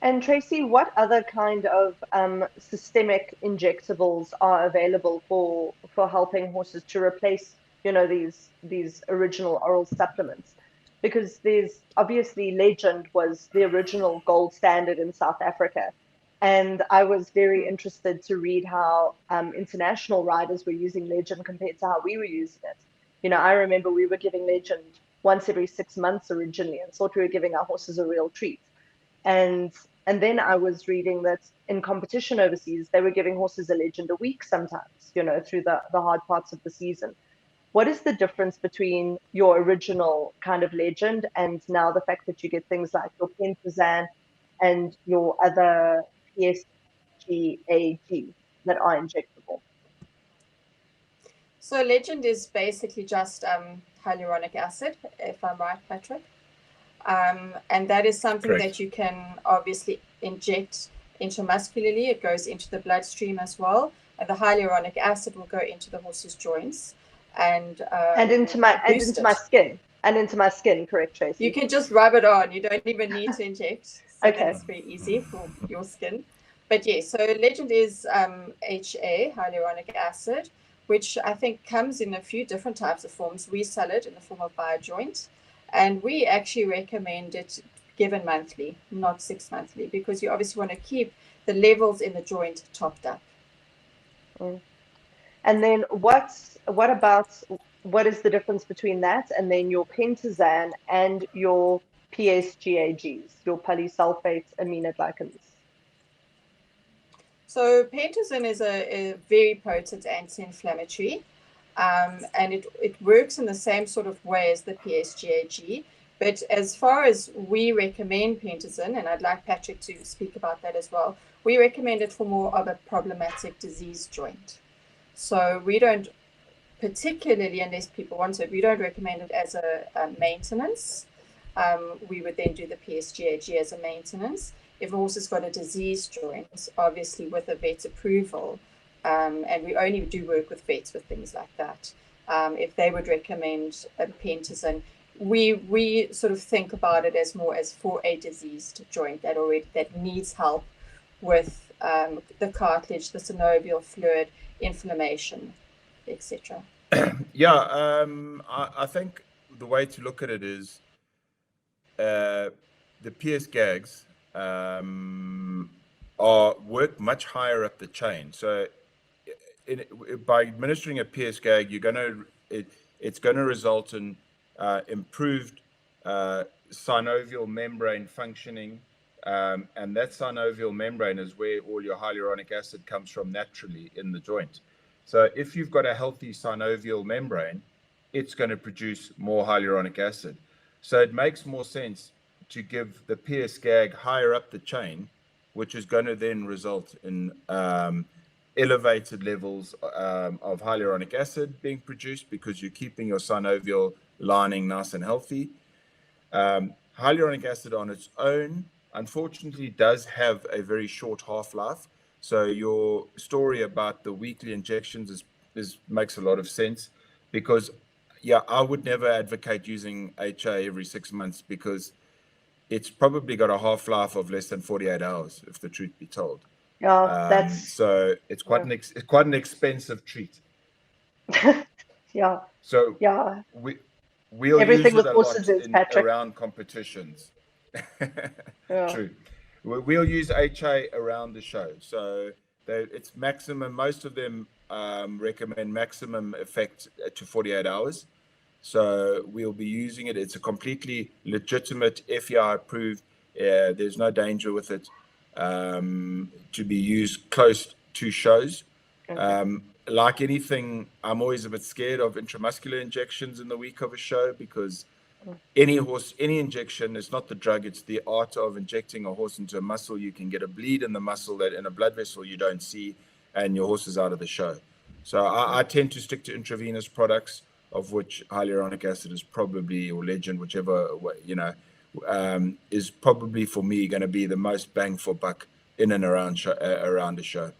And Tracy, what other kind of systemic injectables are available for helping horses to replace, these original oral supplements? Because there's obviously Legend was the original gold standard in South Africa, and I was very interested to read how international riders were using Legend compared to how we were using it. I remember we were giving Legend once every 6 months originally, and thought we were giving our horses a real treat. And and then I was reading that in competition overseas, they were giving horses a Legend a week sometimes, through the hard parts of the season. What is the difference between your original kind of Legend and now the fact that you get things like your Pentazan and your other PSGAG that are injectable? So Legend is basically just hyaluronic acid, if I'm right, Patrick. And that is something Correct. that you can obviously inject intramuscularly. It goes into the bloodstream as well, and the hyaluronic acid will go into the horse's joints and into my skin. Correct, Tracy? You can just rub it on. You don't even need to inject. So Okay. That's very easy for your skin. But yeah, so Legend is HA, hyaluronic acid, which I think comes in a few different types of forms. We sell it in the form of BioJoint. And we actually recommend it given monthly, not 6 monthly, because you obviously want to keep the levels in the joint topped up. And then what is the difference between that and then your Pentazan and your PSGAGs, your polysulfate aminoglycans? So Pentazan is a very potent anti-inflammatory. And it works in the same sort of way as the PSGAG. But as far as we recommend Pentazan, and I'd like Patrick to speak about that as well, we recommend it for more of a problematic disease joint. So we don't particularly, unless people want it, we don't recommend it as a maintenance. We would then do the PSGAG as a maintenance. If a horse has got a disease joint, obviously with a vet approval, and we only do work with vets with things like that. If they would recommend a Pentazan, we sort of think about it as more as for a diseased joint that needs help with the cartilage, the synovial fluid, inflammation, etc. Yeah, I think the way to look at it is the PSGAGs work much higher up the chain. So by administering a PSGAG, it's going to result in improved synovial membrane functioning, and that synovial membrane is where all your hyaluronic acid comes from naturally in the joint. So if you've got a healthy synovial membrane, it's going to produce more hyaluronic acid. So it makes more sense to give the PSGAG higher up the chain, which is going to then result in elevated levels of hyaluronic acid being produced because you're keeping your synovial lining nice and healthy. Hyaluronic acid on its own, unfortunately, does have a very short half-life. So your story about the weekly injections makes a lot of sense because, yeah, I would never advocate using HA every 6 months because it's probably got a half-life of less than 48 hours, if the truth be told. So it's quite an expensive treat. Yeah. So yeah, we'll everything use with it a horses lot is, Patrick. around competitions. Yeah. True. We'll use HA around the show. So it's maximum. Most of them recommend maximum effect to 48 hours. So we'll be using it. It's a completely legitimate FEI approved. There's no danger with it to be used close to shows. Okay. Like anything, I'm always a bit scared of intramuscular injections in the week of a show because any injection is not the drug, it's the art of injecting a horse into a muscle. You can get a bleed in the muscle that in a blood vessel you don't see, and your horse is out of the show. So I tend to stick to intravenous products, of which hyaluronic acid is probably, or Legend, whichever way, is probably for me going to be the most bang for buck in and around a show.